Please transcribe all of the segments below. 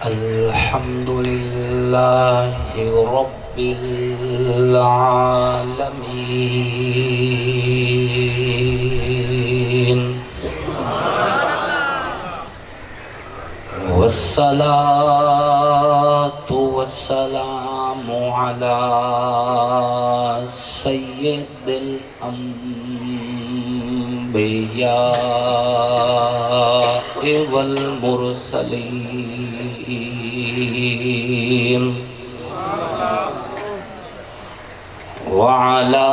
الحمد لله رب العالمين والصلاة والسلام على سيد الأنبياء والمرسلين وعلى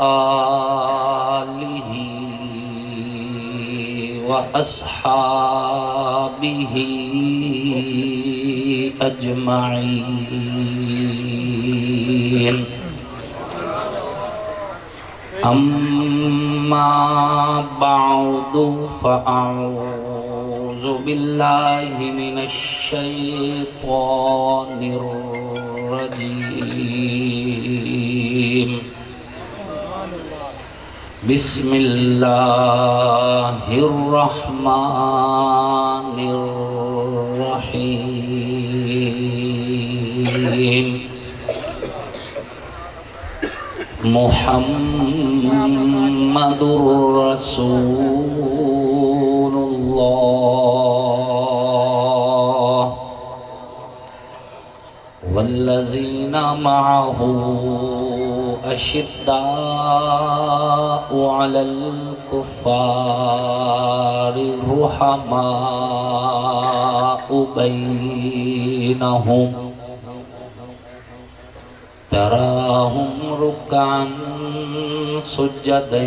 آله وأصحابه أجمعين أما بعد فأعوذ بالله من الشيطان الرجيم بسم الله الرحمن الرحيم محمد رسول الله والذين معه أشداء على الكفار رحماء بينهم تراهم ركعا سجدا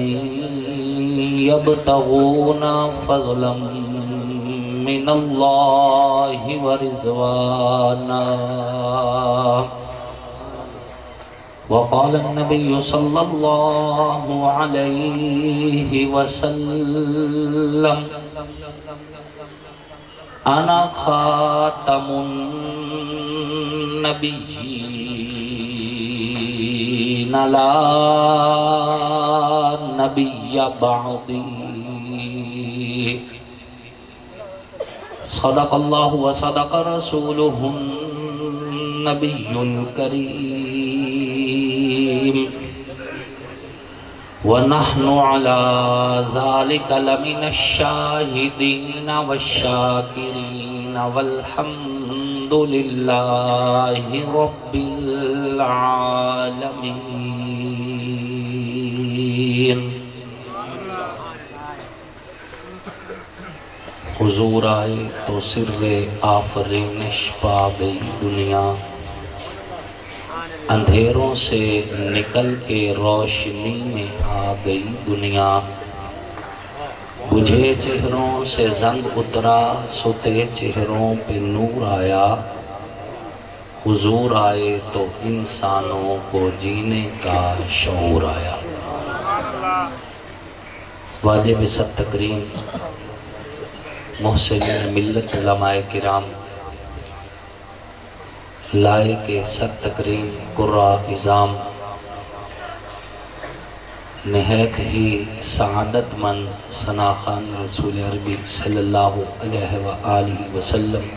يبتغون فضلا من الله ورضوانا وقال النبي صلى الله عليه وسلم أنا خاتم النبيين لا نبي بعدي صدق الله وصدق رسوله النبي الكريم ونحن على ذلك لمن الشاهدين والشاكرين والحمد لله رب العالمين حضور آئے تو سر آفرینش پا گئی دنیا اندھیروں سے نکل کے روشنی میں آ گئی دنیا بجھے چہروں سے زنگ اترا ستے چہروں پہ نور آیا حضور آئے تو انسانوں کو جینے کا شعور آیا واجب ست تکریم محسنین ملت علماء کرام لائق ست تکریم قرآ اظام نہایت ہی سعادت مند ثناخان رسول عربی صلی اللہ علیہ وآلہ وسلم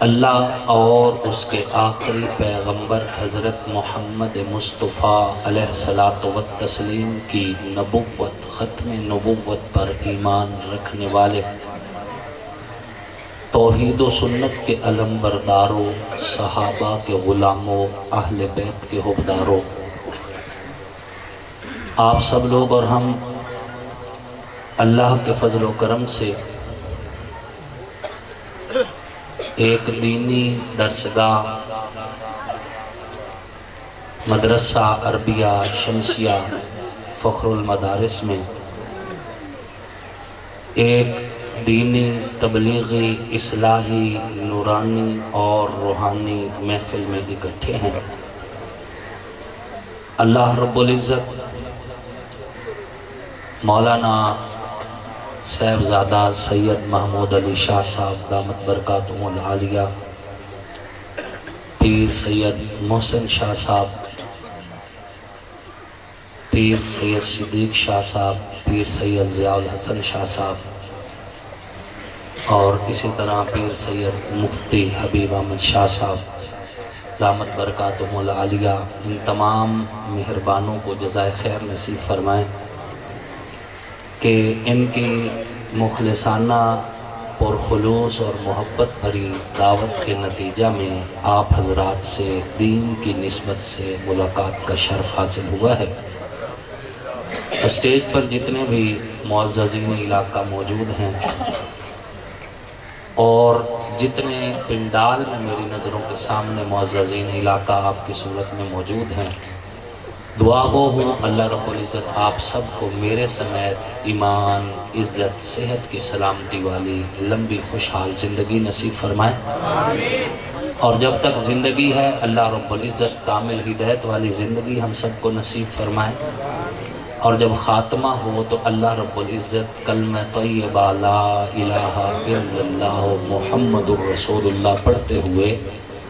اللہ اور اس کے آخری پیغمبر حضرت محمد مصطفیٰ علیہ الصلاۃ والتسلیم کی نبوت ختم نبوت پر ایمان رکھنے والے توحید و سنت کے علم برداروں صحابہ کے غلاموں اہل بیت کے حبداروں آپ سب لوگ اور ہم اللہ کے فضل و کرم سے ایک دینی درسگاہ مدرسہ عربیہ شمسیہ فخر المدارس میں ایک دینی تبلیغی اصلاحی نورانی اور روحانی محفل میں اکٹھے ہیں اللہ رب العزت مولانا صاحبزادہ سید محمود علی شاہ صاحب دامت برکاتہم العالیہ پیر سید محسن شاہ صاحب پیر سید صدیق شاہ صاحب پیر سید ضیاء الحسن شاہ صاحب اور اسی طرح پیر سید مفتی حبیب احمد شاہ صاحب دامت برکاتہم العالیہ، ان تمام مہربانوں کو جزائے خیر نصیب فرمائیں کہ ان کی مخلصانہ پرخلوص اور محبت بھری دعوت کے نتیجہ میں آپ حضرات سے دین کی نسبت سے ملاقات کا شرف حاصل ہوا ہے۔ اسٹیج پر جتنے بھی معززین علاقہ موجود ہیں اور جتنے پنڈال میں میری نظروں کے سامنے معززین علاقہ آپ کی صورت میں موجود ہیں، دعا گو ہوں اللہ رب العزت آپ سب کو میرے سمیت ایمان، عزت، صحت کی سلامتی والی لمبی خوشحال زندگی نصیب فرمائے، اور جب تک زندگی ہے اللہ رب العزت کامل ہدایت والی زندگی ہم سب کو نصیب فرمائے، اور جب خاتمہ ہو تو اللہ رب العزت کلمہ طیبہ لا الہ الا اللہ محمد الرسول اللہ پڑھتے ہوئے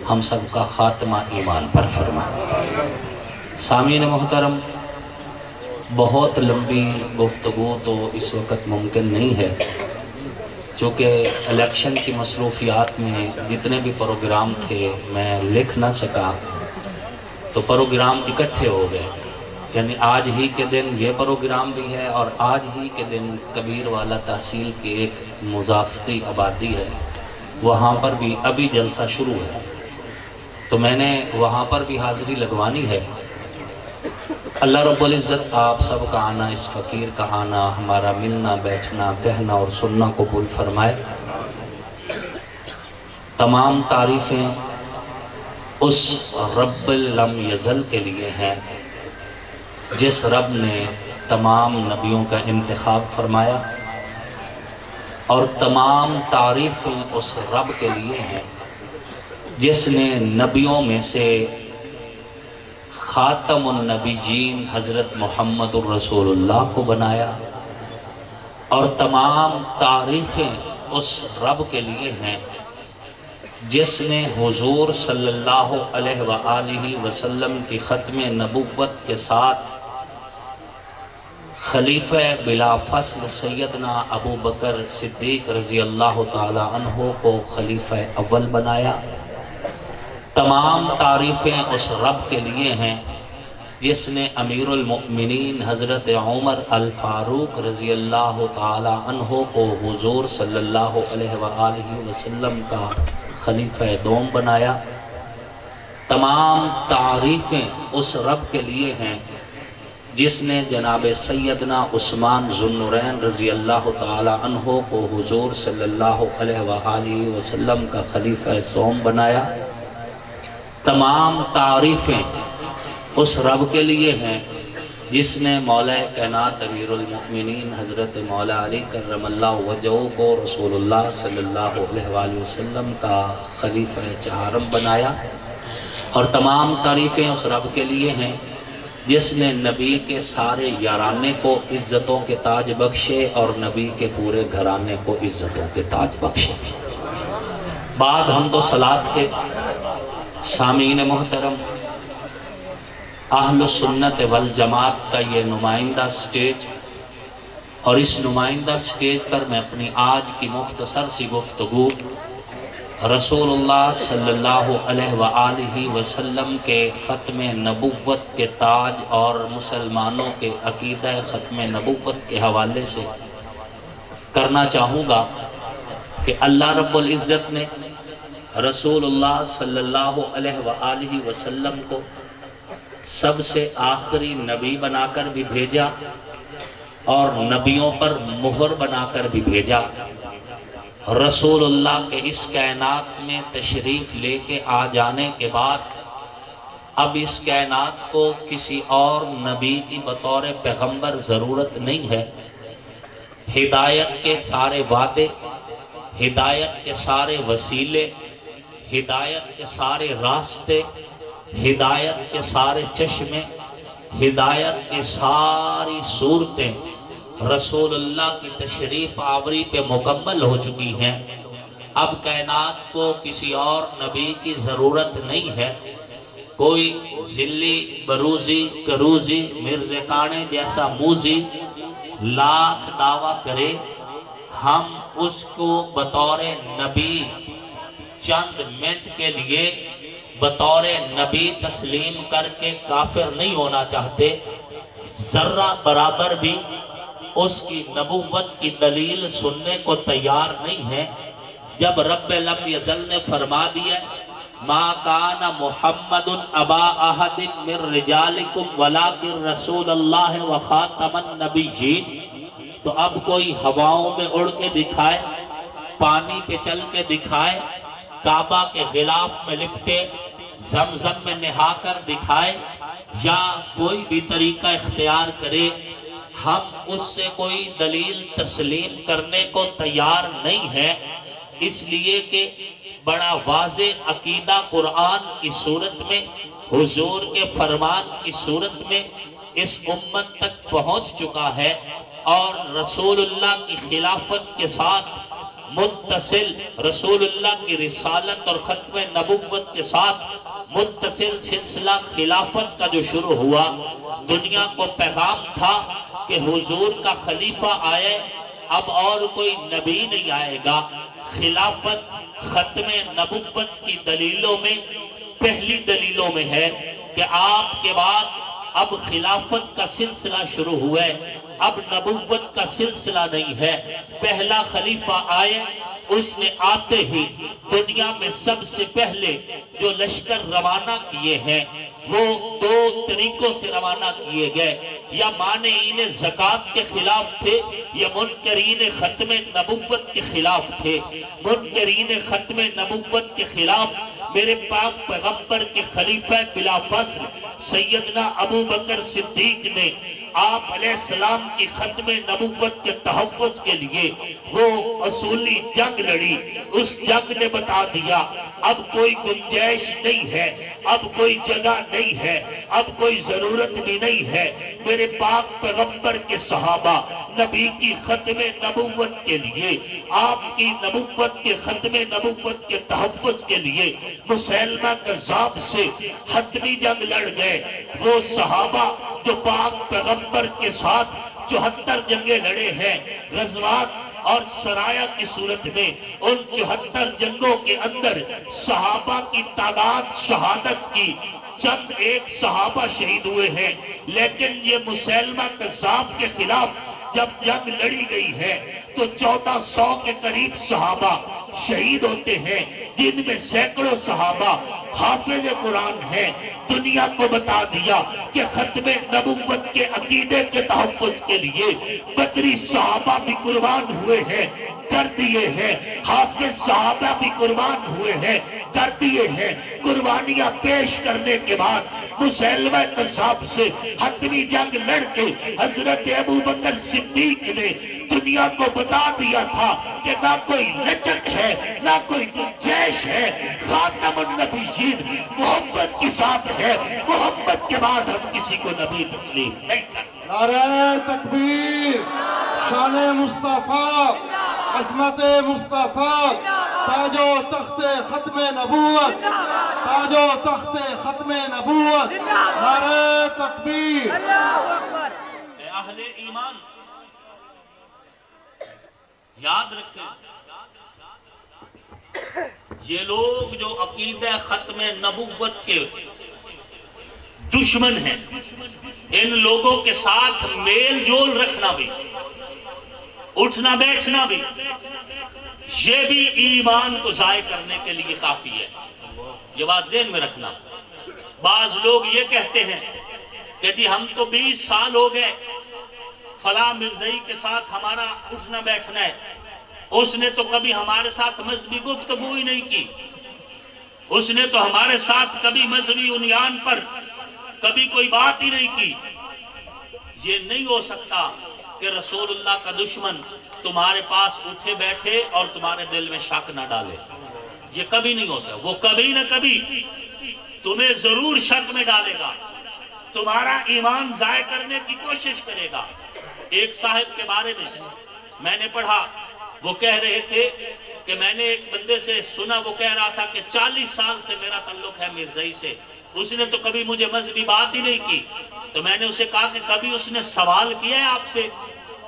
ہم سب کا خاتمہ ایمان پر فرمائے۔ سامعین محترم، بہت لمبی گفتگو تو اس وقت ممکن نہیں ہے، چونکہ الیکشن کی مصروفیات میں جتنے بھی پروگرام تھے میں لکھ نہ سکا، تو پروگرام اکٹھے ہو گئے، یعنی آج ہی کے دن یہ پروگرام بھی ہے اور آج ہی کے دن کبیر والا تحصیل کی ایک مضافتی آبادی ہے، وہاں پر بھی ابھی جلسہ شروع ہے، تو میں نے وہاں پر بھی حاضری لگوانی ہے۔ اللہ رب العزت آپ سب کا آنا، اس فقیر کا آنا، ہمارا ملنا، بیٹھنا، کہنا اور سننا قبول فرمائے۔ تمام تعریفیں اس رب لم یزل کے لیے ہیں جس رب نے تمام نبیوں کا انتخاب فرمایا، اور تمام تعریفیں اس رب کے لیے ہیں جس نے نبیوں میں سے خاتم النبیین حضرت محمد الرسول اللہ کو بنایا، اور تمام تعریفیں اس رب کے لیے ہیں جس نے حضور صلی اللہ علیہ وآلہ وسلم کی ختم نبوت کے ساتھ خلیفہ بلا فصل سیدنا ابو بکر صدیق رضی اللہ تعالی عنہ کو خلیفہ اول بنایا۔ تمام تعریفیں اس رب کے لیے ہیں جس نے امیر المؤمنین حضرت عمر الفاروق رضی اللہ تعالی عنہ کو حضور صلی اللہ علیہ وآلہ وسلم کا خلیفہ دوم بنایا۔ تمام تعریفیں اس رب کے لیے ہیں جس نے جناب سیدنا عثمان ذو النورین رضی اللہ تعالی عنہ کو حضور صلی اللہ علیہ وآلہ وسلم کا خلیفہ سوم بنایا۔ تمام تعریفیں اس رب کے لیے ہیں جس نے مولا کائنات امیر المؤمنین حضرت مولا علی کرم اللہ وجہہ کو رسول اللہ صلی اللہ علیہ وآلہ وسلم کا خلیفہ چہارم بنایا، اور تمام تعریفیں اس رب کے لیے ہیں جس نے نبی کے سارے یارانے کو عزتوں کے تاج بخشے اور نبی کے پورے گھرانے کو عزتوں کے تاج بخشے۔ بعد حمد و صلاۃ کے سامعین محترم، اہل سنت والجماعت کا یہ نمائندہ سٹیج، اور اس نمائندہ سٹیج پر میں اپنی آج کی مختصر سی گفتگو رسول اللہ صلی اللہ علیہ وآلہ وسلم کے ختم نبوت کے تاج اور مسلمانوں کے عقیدہ ختم نبوت کے حوالے سے کرنا چاہوں گا کہ اللہ رب العزت نے رسول اللہ صلی اللہ علیہ وآلہ وسلم کو سب سے آخری نبی بنا کر بھی بھیجا اور نبیوں پر مہر بنا کر بھی بھیجا۔ رسول اللہ کے اس کائنات میں تشریف لے کے آ جانے کے بعد اب اس کائنات کو کسی اور نبی کی بطور پیغمبر ضرورت نہیں ہے۔ ہدایت کے سارے وعدے، ہدایت کے سارے وسیلے، ہدایت کے سارے راستے، ہدایت کے سارے چشمے، ہدایت کی ساری صورتیں رسول اللہ کی تشریف آوری پہ مکمل ہو چکی ہیں۔ اب کائنات کو کسی اور نبی کی ضرورت نہیں ہے۔ کوئی ذلی بروزی کروزی مرزقانے جیسا موزی لاکھ دعویٰ کرے ہم اس کو بطور نبی چند منٹ کے لیے بطور نبی تسلیم کر کے کافر نہیں ہونا چاہتے، ذرہ برابر بھی اس کی نبوت کی دلیل سننے کو تیار نہیں ہے۔ جب رب لم یزل نے فرما دیا ما کان محمد ابا احد من رجالکم ولکن رسول اللہ وخاتم النبیین، تو اب کوئی ہواؤں میں اڑ کے دکھائے، پانی پہ چل کے دکھائے، کعبہ کے غلاف میں لپٹے، زمزم میں نہا کر دکھائے، یا کوئی بھی طریقہ اختیار کرے، ہم اس سے کوئی دلیل تسلیم کرنے کو تیار نہیں ہے، اس لیے کہ بڑا واضح عقیدہ قرآن کی صورت میں، حضور کے فرمان کی صورت میں اس امت تک پہنچ چکا ہے، اور رسول اللہ کی خلافت کے ساتھ متصل، رسول اللہ کی رسالت اور ختم نبوت کے ساتھ متصل سلسلہ خلافت کا جو شروع ہوا، دنیا کو پیغام تھا کہ حضور کا خلیفہ آئے، اب اور کوئی نبی نہیں آئے گا۔ خلافت ختم نبوت کی دلیلوں میں پہلی دلیلوں میں ہے کہ آپ کے بعد اب خلافت کا سلسلہ شروع ہوا ہے، اب نبوت کا سلسلہ نہیں ہے۔ پہلا خلیفہ آئے، اس نے آتے ہی دنیا میں سب سے پہلے جو لشکر روانہ کیے ہیں وہ دو طریقوں سے روانہ کیے گئے، یا مانعین زکوٰۃ کے خلاف تھے یا منکرین ختم نبوت کے خلاف تھے۔ منکرین ختم نبوت کے خلاف میرے پاک پیغمبر کے خلیفہ بلا فصل سیدنا ابو بکر صدیق نے آپ علیہ السلام کی ختم نبوت کے تحفظ کے لیے وہ اصولی جنگ لڑی۔ اس جنگ نے بتا دیا اب کوئی گنجائش نہیں ہے، اب کوئی جگہ نہیں ہے، اب کوئی ضرورت بھی نہیں ہے میرے پاک پیغمبر کے صحابہ نبی کی ختم نبوت کے لیے، آپ کی نبوت کے ختم نبوت کے تحفظ کے لیے مسیلمہ کذاب سے حتمی جنگ لڑ گئے۔ وہ صحابہ جو پاک پیغمبر کے ساتھ 74 جنگیں لڑے ہیں غزوات اور سرایہ کی صورت میں، ان 74 جنگوں کے اندر صحابہ کی تعداد شہادت کی چند ایک صحابہ شہید ہوئے ہیں، لیکن یہ مسیلمہ کذاب کے خلاف جب جنگ لڑی گئی ہے تو 1400 کے قریب صحابہ شہید ہوتے ہیں، جن میں سینکڑوں صحابہ حافظ قرآن ہیں۔ دنیا کو بتا دیا کہ ختم نبوت کے عقیدے کے تحفظ کے لیے بدری صحابہ بھی قربان ہوئے ہیں، کر دیے ہیں، حافظ صحابہ بھی قربان ہوئے ہیں، کر دیے ہیں۔ قربانیاں پیش کرنے کے بعد مسیلمہ کذاب سے حتمی جنگ لڑ کے حضرت ابو بکر صدیق نے دنیا کو بتا دیا تھا کہ نہ کوئی لچک ہے، نہ کوئی گنجائش ہے، خاتم النبیین محمد کے ساتھ ہے، محمد کے بعد ہم کسی کو نبی تسلیم نہیں کر سکتے۔ نعرہ تکبیر، شان مصطفیٰ، عظمت مصطفیٰ، تاج و تخت ختم نبوت، تاج و تخت ختم نبوت، نعرہ تکبیر۔ اے اہل ایمان یاد رکھیں، یہ لوگ جو عقیدہ ختم نبوت کے دشمن ہیں، ان لوگوں کے ساتھ میل جول رکھنا بھی، اٹھنا بیٹھنا بھی، یہ بھی ایمان کو ضائع کرنے کے لیے کافی ہے۔ یہ بات ذہن میں رکھنا۔ بعض لوگ یہ کہتے ہیں کہ جی ہم تو 20 سال ہو گئے فلاں مرزائی کے ساتھ ہمارا اٹھنا بیٹھنا ہے، اس نے تو کبھی ہمارے ساتھ مذہبی گفتگو ہی نہیں کی، اس نے تو ہمارے ساتھ کبھی مذہبی عنوان پر کبھی کوئی بات ہی نہیں کی۔ یہ نہیں ہو سکتا کہ رسول اللہ کا دشمن تمہارے پاس اٹھے بیٹھے اور تمہارے دل میں شک نہ ڈالے، یہ کبھی نہیں ہو سکتا۔ وہ کبھی نہ کبھی تمہیں ضرور شک میں ڈالے گا، تمہارا ایمان ضائع کرنے کی کوشش کرے گا۔ ایک صاحب کے بارے میں نے پڑھا، وہ کہہ رہے تھے کہ میں نے ایک بندے سے سنا، وہ کہہ رہا تھا کہ 40 سال سے میرا تعلق ہے مرزائی سے، اس نے تو کبھی مجھے مذہبی بات ہی نہیں کی۔ تو میں نے اسے کہا کہ کبھی اس نے سوال کیا ہے آپ سے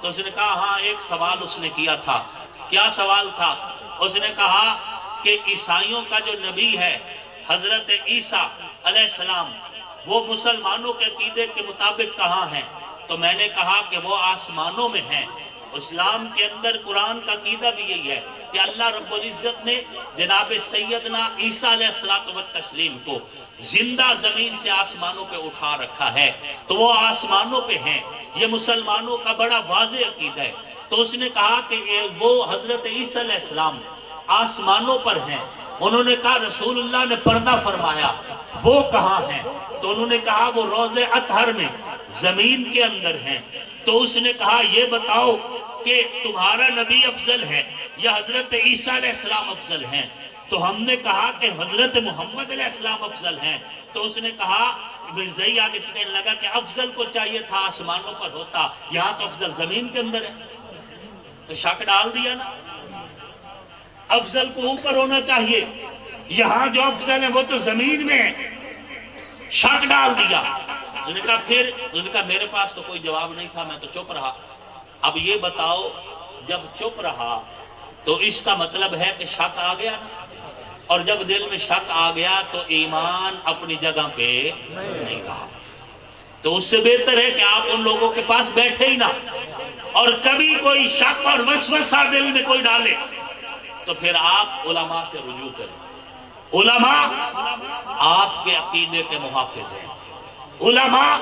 تو اس نے کہا ہاں ایک سوال اس نے کیا تھا. کیا سوال تھا؟ اس نے کہا کہ عیسائیوں کا جو نبی ہے حضرت عیسیٰ علیہ السلام وہ مسلمانوں کے عقیدے کے مطابق کہاں ہیں؟ تو میں نے کہا کہ وہ آسمانوں میں ہیں. اسلام کے اندر قرآن کا عقیدہ بھی یہی ہے کہ اللہ رب العزت نے جناب سیدنا عیسیٰ علیہ السلام کو زندہ زمین سے آسمانوں پہ اٹھا رکھا ہے، تو وہ آسمانوں پہ ہیں. یہ مسلمانوں کا بڑا واضح عقیدہ ہے. تو اس نے کہا کہ وہ حضرت عیسیٰ علیہ السلام آسمانوں پر ہیں. انہوں نے کہا رسول اللہ نے پردہ فرمایا، وہ کہاں ہیں؟ تو انہوں نے کہا وہ روض اطہر میں زمین کے اندر ہیں. تو اس نے کہا یہ بتاؤ کہ تمہارا نبی افضل ہے یا حضرت عیسیٰ علیہ السلام افضل ہیں؟ تو ہم نے کہا کہ حضرت محمد علیہ السلام افضل ہیں. تو اس نے کہا مرزائی آگے سے کہنے لگا کہ افضل کو چاہیے تھا آسمانوں پر ہوتا، یہاں تو افضل زمین کے اندر ہے. تو شک ڈال دیا نا، افضل کو اوپر ہونا چاہیے، یہاں جو افضل ہے وہ تو زمین میں ہے. شک ڈال دیا. انہوں نے کہا پھر انہوں نے کہا میرے پاس تو کوئی جواب نہیں تھا، میں تو چپ رہا. اب یہ بتاؤ جب چپ رہا تو اس کا مطلب ہے کہ شک آ گیا نا، اور جب دل میں شک آ گیا تو ایمان اپنی جگہ پہ نہیں رہا. تو اس سے بہتر ہے کہ آپ ان لوگوں کے پاس بیٹھے ہی نہ، اور کبھی کوئی شک اور وسوسہ دل میں کوئی ڈالے تو پھر آپ علماء سے رجوع کریں. علماء آپ کے عقیدے کے محافظ ہیں، علماء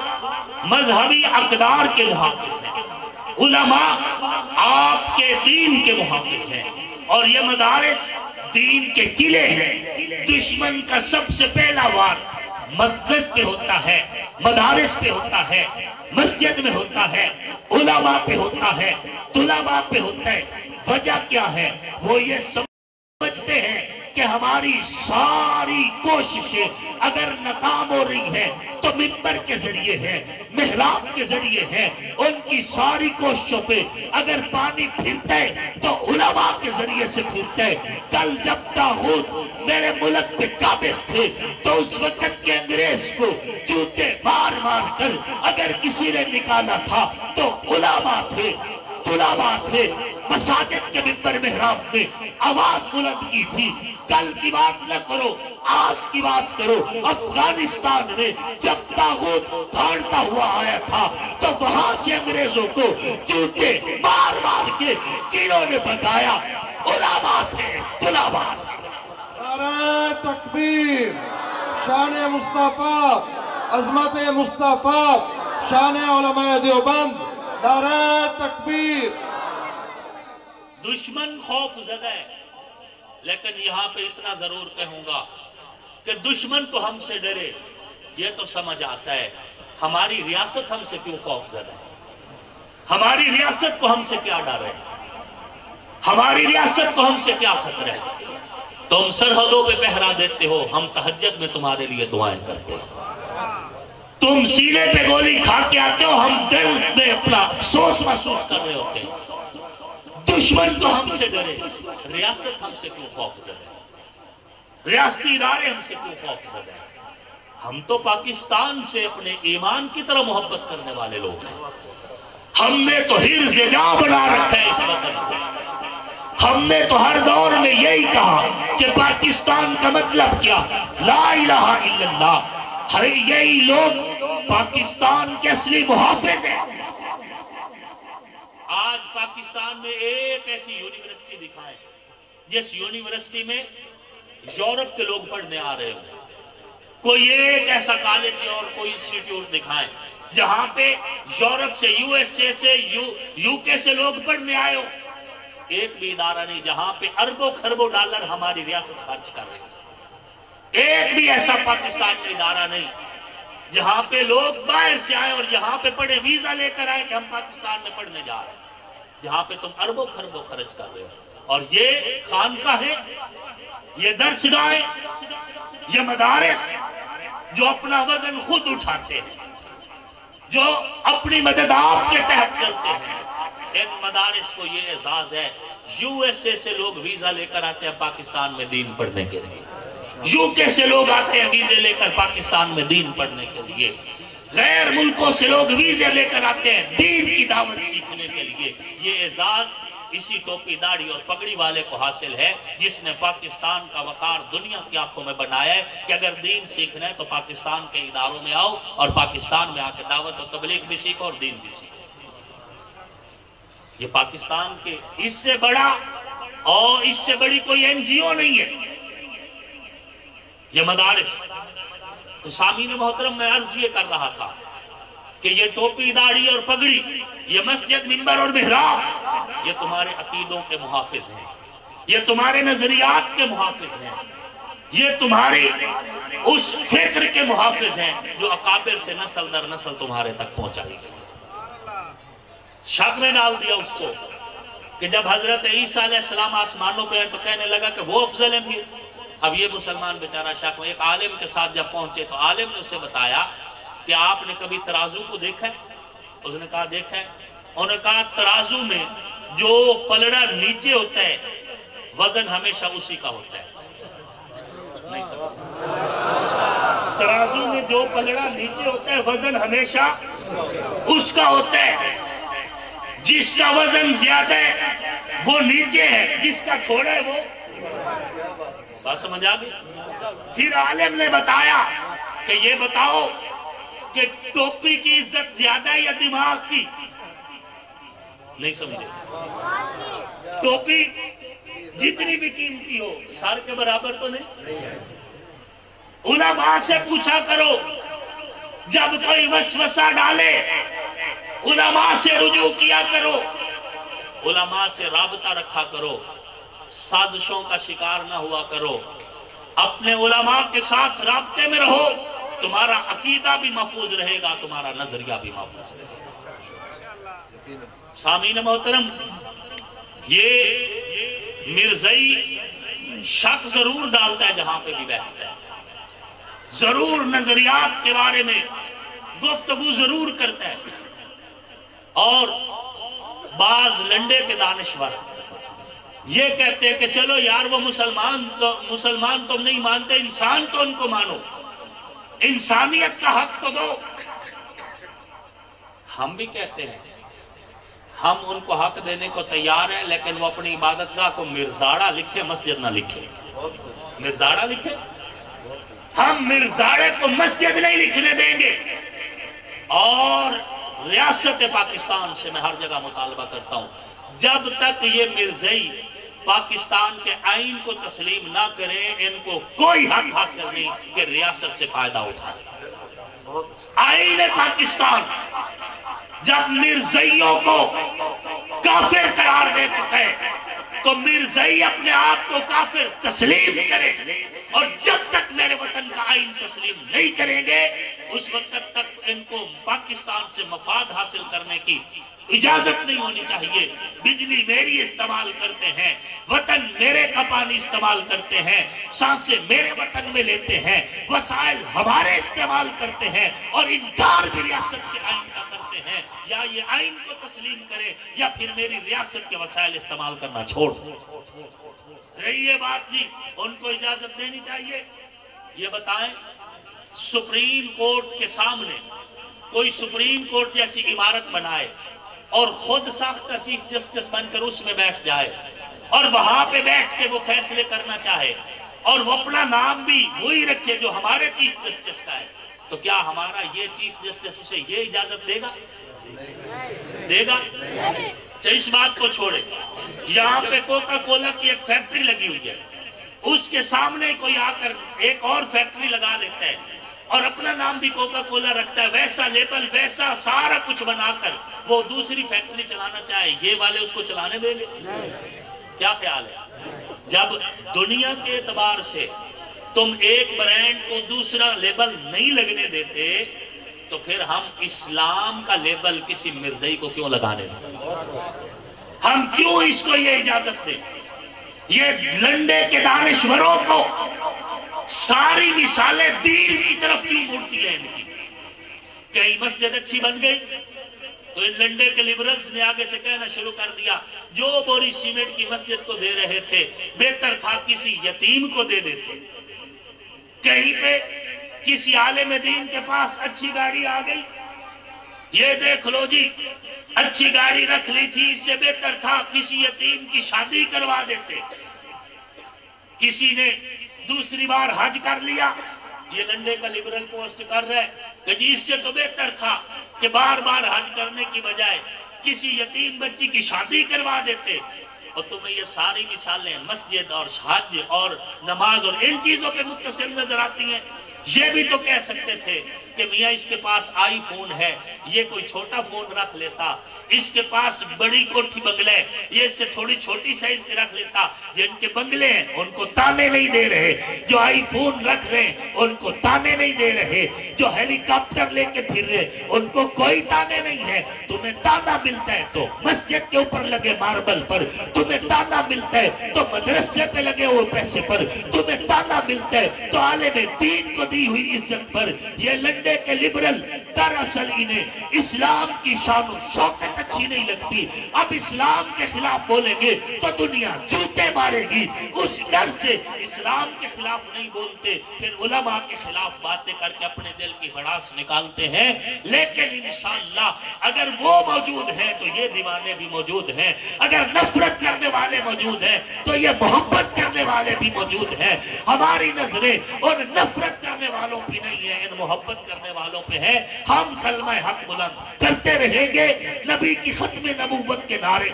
مذہبی اقدار کے محافظ ہیں، علماء آپ کے دین کے محافظ ہیں. اور یہ مدارس دین کے قلعے ہیں. دشمن کا سب سے پہلا وار مسجد پہ ہوتا ہے، مدارس پہ ہوتا ہے، مسجد میں ہوتا ہے، علماء پہ ہوتا ہے، طلباء پہ ہوتا ہے. وجہ کیا ہے؟ وہ یہ سمجھتے ہیں کہ ہماری ساری کوششیں اگر ناکام ہو رہی ہیں تو منبر کے ذریعے ہے، محراب کے ذریعے ہے. ان کی ساری کوششوں پہ اگر پانی پھرتا ہے تو علماء کے ذریعے سے پھرتا ہے. کل جب طاغوت میرے ملک پہ قابض تھے تو اس وقت کے انگریز کو جوتے مار مار کر اگر کسی نے نکالا تھا تو علماء تھے، طلباء تھے. مساجد کے منبر محراب میں آواز بلند کی تھی. کل کی بات نہ کرو، آج کی بات کرو. افغانستان میں جب طاغوت دھاڑتا ہوا آیا تھا تو وہاں سے انگریزوں کو جوتے مار مار کے جنہوں نے بتایا علماء تھے، طلباء تھے. نعرہ تکبیر، شان مصطفیٰ، عظمت مصطفیٰ، شان علماء دیوبند. نعرہ تکبیر. دشمن خوف زدہ ہے، لیکن یہاں پہ اتنا ضرور کہوں گا کہ دشمن تو ہم سے ڈرے یہ تو سمجھ آتا ہے. ہماری ریاست ہم سے کیوں خوف زدہ ہے؟ ہماری ریاست کو ہم سے کیا ڈر ہے؟ ہماری ریاست کو ہم سے کیا خطرہ ہے؟ تم سرحدوں پہ پہرا دیتے ہو، ہم تہجد میں تمہارے لیے دعائیں کرتے ہیں. تم سینے پہ گولی کھا کے آتے ہو، ہم دل میں اپنا افسوس محسوس کر رہے ہوتے ہیں. دشمن تو ہم سے ڈرے، ریاست ہم سے کیوں خوف زدہ ہے؟ ریاستی ادارے ہم سے کیوں خوف زدہ ہے؟ ہم تو پاکستان سے اپنے ایمان کی طرح محبت کرنے والے لوگ ہیں. ہم نے تو حرز جاں بنا رکھا ہے اس وطن کو. ہم نے تو ہر دور میں یہی کہا کہ پاکستان کا مطلب کیا؟ لا الہ الا اللہ. یہی لوگ پاکستان کے اصلی محافظ ہیں. آج پاکستان میں ایک ایسی یونیورسٹی دکھائیں جس یونیورسٹی میں یورپ کے لوگ پڑھنے آ رہے ہوں. کوئی ایک ایسا کالج اور کوئی انسٹیٹیوٹ دکھائیں جہاں پہ یورپ سے، یو ایس اے سے، یو کے سے لوگ پڑھنے آئے ہوں. ایک بھی ادارہ نہیں جہاں پہ اربوں خربوں ڈالر ہماری ریاست خرچ کر رہی ہے. ایک بھی ایسا پاکستان کا ادارہ نہیں جہاں پہ لوگ باہر سے آئے اور یہاں پہ پڑھے، ویزا لے کر آئے کہ ہم پاکستان میں پڑھنے جا رہے ہیں، جہاں پہ تم اربوں خربوں خرچ کر رہے ہو. اور یہ خانقاہ ہے، یہ درسگاہیں، یہ مدارس جو اپنا وزن خود اٹھاتے ہیں، جو اپنی مدد آپ کے تحت چلتے ہیں. ان مدارس کو یہ اعزاز ہے، یو ایس اے سے لوگ ویزا لے کر آتے ہیں پاکستان میں دین پڑھنے کے لیے، یو کے سے لوگ آتے ہیں ویزے لے کر پاکستان میں دین پڑھنے کے لیے. غیر ملکوں سے لوگ ویزے لے کر آتے ہیں دین کی دعوت سیکھنے کے لیے. یہ اعزاز اسی ٹوپی داڑھی اور پگڑی والے کو حاصل ہے جس نے پاکستان کا وقار دنیا کی آنکھوں میں بنایا ہے کہ اگر دین سیکھنا ہے تو پاکستان کے اداروں میں آؤ اور پاکستان میں آ کے دعوت اور تبلیغ بھی سیکھو اور دین بھی سیکھو. یہ پاکستان کے اس سے بڑا اور اس سے بڑی کوئی این جی او نہیں ہے یہ مدارس. تو سامعین محترم میں عرض یہ کر رہا تھا کہ یہ ٹوپی داڑھی اور پگڑی، یہ مسجد منبر اور محراب، یہ تمہارے عقیدوں کے محافظ ہیں، یہ تمہارے نظریات کے محافظ ہیں، یہ تمہاری اس فکر کے محافظ ہیں جو اکابر سے نسل در نسل تمہارے تک پہنچائی گئی. شک میں ڈال دیا اس کو کہ جب حضرت عیسیٰ علیہ السلام آسمانوں پہ ہیں تو کہنے لگا کہ وہ افضل ہیں پھر. اب یہ مسلمان بیچارہ شک میں ایک عالم کے ساتھ جب پہنچے تو عالم نے اسے بتایا کہ آپ نے کبھی ترازو کو دیکھا ہے؟ اس نے کہا دیکھا ہے. انہوں نے کہا ترازو میں جو پلڑا نیچے ہوتا ہے وزن ہمیشہ اسی کا ہوتا ہے. نہیں سمجھ؟ ترازو میں جو پلڑا نیچے ہوتا ہے وزن ہمیشہ اس کا ہوتا ہے. جس کا وزن زیادہ ہے وہ نیچے ہے، جس کا تھوڑا ہے وہ. بات سمجھ آ گئی؟ پھر عالم نے بتایا کہ یہ بتاؤ کہ ٹوپی کی عزت زیادہ ہے یا دماغ کی؟ نہیں سمجھے؟ ٹوپی جتنی بھی قیمتی ہو سر کے برابر تو نہیں. علماء سے پوچھا کرو، جب کوئی وسوسہ ڈالے علماء سے رجوع کیا کرو، علماء سے رابطہ رکھا کرو، سازشوں کا شکار نہ ہوا کرو، اپنے علماء کے ساتھ رابطے میں رہو، تمہارا عقیدہ بھی محفوظ رہے گا، تمہارا نظریہ بھی محفوظ رہے گا. سامعین محترم، یہ مرزائی شک ضرور ڈالتا ہے جہاں پہ بھی بیٹھتا ہے، ضرور نظریات کے بارے میں گفتگو ضرور کرتا ہے. اور بعض لنڈے کے دانشور یہ کہتے ہیں کہ چلو یار وہ مسلمان تم نہیں مانتے، انسان تو ان کو مانو، انسانیت کا حق تو دو. ہم بھی کہتے ہیں ہم ان کو حق دینے کو تیار ہیں، لیکن وہ اپنی عبادت گاہ کو مرزاڑا لکھے، مسجد نہ لکھے. مرزاڑا لکھے، ہم مرزاڑے کو مسجد نہیں لکھنے دیں گے. اور ریاست پاکستان سے میں ہر جگہ مطالبہ کرتا ہوں، جب تک یہ مرزائی پاکستان کے آئین کو تسلیم نہ کریں ان کو کوئی حق حاصل نہیں کہ ریاست سے فائدہ اٹھائے. آئین پاکستان جب مرزائیوں کو کافر قرار دے چکے تو مرزائی اپنے آپ کو کافر تسلیم کرے، اور جب تک میرے وطن کا آئین تسلیم نہیں کریں گے اس وقت تک ان کو پاکستان سے مفاد حاصل کرنے کی اجازت نہیں ہونی چاہیے. بجلی میری استعمال کرتے ہیں، وطن میرے کا پانی استعمال کرتے ہیں، سانسیں میرے وطن میں لیتے ہیں، وسائل ہمارے استعمال کرتے ہیں، اور انکار بھی ریاست کے آئین کا کرتے ہیں. یا یہ آئین کو تسلیم کرے یا پھر میری ریاست کے وسائل استعمال کرنا چھوڑ رہی ہے بات. جی ان کو اجازت دینی چاہیے. یہ بتائیں سپریم کورٹ کے سامنے کوئی سپریم کورٹ جیسی عمارت بنائے اور خود ساختہ چیف جسٹس بن کر اس میں بیٹھ جائے اور وہاں پہ بیٹھ کے وہ فیصلے کرنا چاہے اور وہ اپنا نام بھی وہی رکھے جو ہمارے چیف جسٹس کا ہے، تو کیا ہمارا یہ چیف جسٹس اسے یہ اجازت دے گا؟ دے گا؟ چاہے اس بات کو چھوڑے. یہاں پہ کوکا کولا کی ایک فیکٹری لگی ہوئی ہے، اس کے سامنے کوئی آ کر ایک اور فیکٹری لگا لیتا ہے اور اپنا نام بھی کوکا کولا رکھتا ہے، ویسا لیبل ویسا سارا کچھ بنا کر وہ دوسری فیکٹری چلانا چاہے، یہ والے اس کو چلانے دیں گے؟ کیا خیال ہے؟ جب دنیا کے اعتبار سے تم ایک برانڈ کو دوسرا لیبل نہیں لگنے دیتے تو پھر ہم اسلام کا لیبل کسی مرزائی کو کیوں لگانے دیں؟ ہم کیوں اس کو یہ اجازت دیں؟ یہ لنڈے کے دانشوروں کو ساری مثالیں دین کی طرف کیوں مڑتی ہیں ان کی؟ کہیں مسجد اچھی بن گئی تو ان لنڈے کے لیبرلز نے آگے سے کہنا شروع کر دیا جو بوری سیمنٹ کی مسجد کو دے رہے تھے بہتر تھا کسی یتیم کو دے دیتے. کہیں پہ کسی عالم دین کے پاس اچھی گاڑی آ گئی، یہ دیکھ لو جی اچھی گاڑی رکھ لی تھی، اس سے بہتر تھا کسی یتیم کی شادی کروا دیتے۔ کسی نے دوسری بار حج کر لیا، یہ لنڈے کا لبرل پوسٹ کر رہا ہے کہ جی اس سے تو بہتر تھا کہ بار بار حج کرنے کی بجائے کسی یتیم بچی کی شادی کروا دیتے۔ اور تمہیں یہ ساری مثالیں مسجد اور حج اور نماز اور ان چیزوں پہ متصل نظر آتی ہیں۔ یہ بھی تو کہہ سکتے تھے کہ میاں اس کے پاس آئی فون ہے، یہ کوئی چھوٹا فون رکھ لیتا، اس کے پاس بڑی کوٹھی بنگلے، یہ اس سے تھوڑی چھوٹی سائز کے رکھ لیتا۔ جن کے بنگلے ہیں ان کو تانے نہیں دے رہے، جو آئی فون رکھ رہے ہیں ان کو تانے نہیں دے رہے، جو ہیلی کاپٹر لے کے پھر رہے ان کو کوئی تانے نہیں ہے۔ تمہیں تانا ملتا ہے تو مسجد کے اوپر لگے ماربل پر، تمہیں تانا ملتا ہے تو مدرسے پہ لگے ہوئے پیسے پر، تمہیں تانا ملتا ہے تو عالم دین کو دی ہوئی عزت پر۔ یہ لنڈے کے لبرل دراصل انہیں اسلام کی شان و شوکت اچھی نہیں لگتی، اب اسلام کے خلاف بولیں گے تو دنیا جوتے مارے گی، اس ڈر سے اسلام کے خلاف نہیں بولتے، پھر علماء کے خلاف باتیں کر کے اپنے دل کی بھڑاس نکالتے ہیں۔ لیکن انشاءاللہ اگر وہ موجود ہیں تو یہ دیوانے بھی موجود ہیں، اگر نفرت کرنے والے موجود ہیں تو یہ محبت کرنے والے بھی موجود ہیں۔ ہماری نظریں ان نفرت کرنے والوں پہ نہیں ہیں، ان محبت کرنے والوں پہ ہے۔ ہم کلمہ حق بلند کرتے رہیں گے، نبی کی ختم نبوت کے نعرے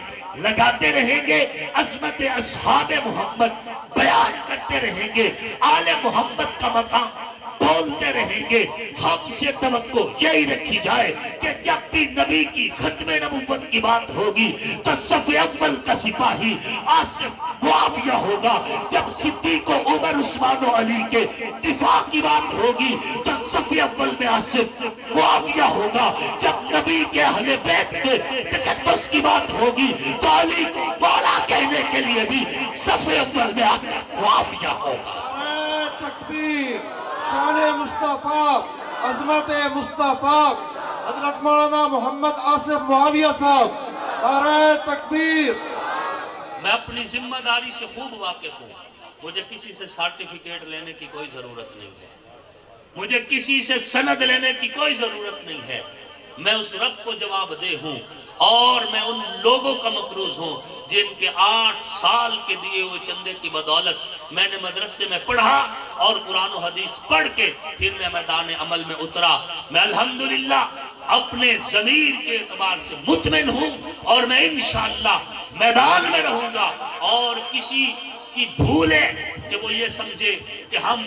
لگاتے رہیں گے، عظمت اصحاب محمد بیان کرتے رہیں گے، آل محمد کا مقام بولتے رہیں گے۔ ہم سے توقع یہی رکھی جائے کہ جب بھی نبی کی ختم نبوت کی بات ہوگی تو صف اول کا سپاہی آصف معاویہ ہوگا، جب صدیق و عمر عثمان و علی کے دفاع کی بات ہوگی تو صف اول میں آصف معاویہ ہوگا، جب نبی کے اہل بیت کے تقدس کی بات ہوگی تو علی کو مولا کہنے کے لیے بھی صف اول میں آصف معاویہ ہوگا۔ نعرہ تکبیر، شان مصطفیٰ، عظمت مصطفیٰ، حضرت مولانا محمد آصف معاویہ صاحب، نعرہ تکبیر۔ میں اپنی ذمہ داری سے خوب واقف ہوں، مجھے کسی سے سرٹیفکیٹ لینے کی کوئی ضرورت نہیں ہے، مجھے کسی سے سند لینے کی کوئی ضرورت نہیں ہے۔ میں اس رب کو جواب دہ ہوں اور میں ان لوگوں کا مقروض ہوں جن کے 8 سال کے دیے ہوئے چندے کی بدولت میں نے مدرسے میں پڑھا اور قرآن و حدیث پڑھ کے پھر میں میدان عمل میں اترا۔ میں الحمدللہ اپنے ضمیر کے اعتبار سے مطمئن ہوں اور میں انشاءاللہ میدان میں رہوں گا، اور کسی کی بھول ہے کہ وہ یہ سمجھے کہ ہم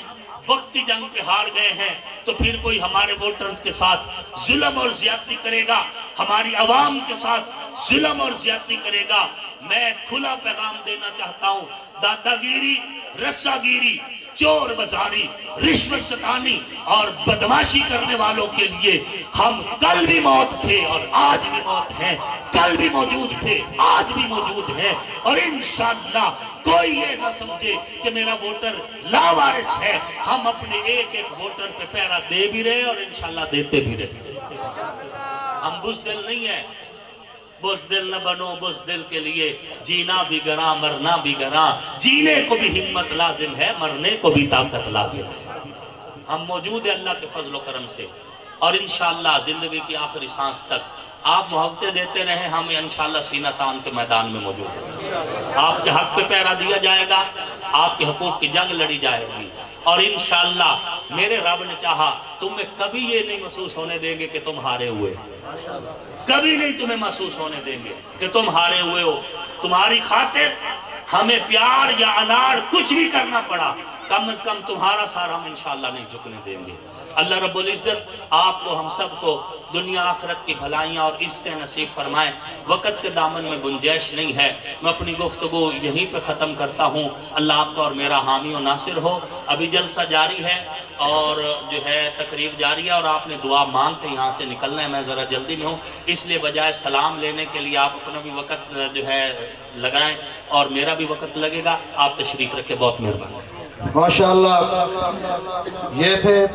وقتی جنگ پہ ہار گئے ہیں تو پھر کوئی ہمارے ووٹرز کے ساتھ ظلم اور زیادتی کرے گا، ہماری عوام کے ساتھ ظلم اور زیادتی کرے گا۔ میں کھلا پیغام دینا چاہتا ہوں، دادا گیری، رسا گیری، چور بازاری، رشوت ستانی اور بدماشی کرنے والوں کے لیے ہم کل بھی موت تھے اور آج بھی موت ہیں، کل بھی موجود تھے آج بھی موجود ہیں، اور انشاءاللہ کوئی یہ نہ سمجھے کہ میرا ووٹر لاوارث ہے۔ ہم اپنے ایک ایک ووٹر پہ پہرا دے بھی رہے اور انشاءاللہ دیتے بھی رہے۔ ہم بزدل نہیں ہیں، بزدل نہ بنو، بزدل کے لیے جینا بھی گراں مرنا بھی گراں، جینے کو بھی ہمت لازم ہے، مرنے کو بھی طاقت لازم ہے۔ ہم موجود ہیں اللہ کے فضل و کرم سے، اور انشاءاللہ زندگی کی آخری سانس تک آپ محبتیں دیتے رہیں، ہم انشاءاللہ سینہ تان کے میدان میں موجود ہیں۔ آپ کے حق پہ پہرا دیا جائے گا، آپ کے حقوق کی جنگ لڑی جائے گی، اور انشاءاللہ میرے رب نے چاہا تمہیں کبھی یہ نہیں محسوس ہونے دیں گے کہ تم ہارے ہوئے، کبھی نہیں تمہیں محسوس ہونے دیں گے کہ تم ہارے ہوئے ہو۔ تمہاری خاطر ہمیں پیار یا اناڑ کچھ بھی کرنا پڑا، کم از کم تمہارا سارا ہم انشاءاللہ نہیں جھکنے دیں گے۔ اللہ رب العزت آپ کو ہم سب کو دنیا آخرت کی بھلائیاں اور عزتیں نصیب فرمائیں۔ وقت کے دامن میں گنجائش نہیں ہے، میں اپنی گفتگو یہیں پہ ختم کرتا ہوں۔ اللہ آپ کا اور میرا حامی و ناصر ہو۔ ابھی جلسہ جاری ہے اور جو ہے تقریب جاری ہے، اور آپ نے دعا مانگ کے یہاں سے نکلنا ہے، میں ذرا جلدی میں ہوں، اس لیے بجائے سلام لینے کے لیے آپ اپنا بھی وقت جو ہے لگائیں اور میرا بھی وقت لگے گا۔ آپ تشریف رکھیں، بہت مہربانی۔ ماشاءاللہ، یہ تھے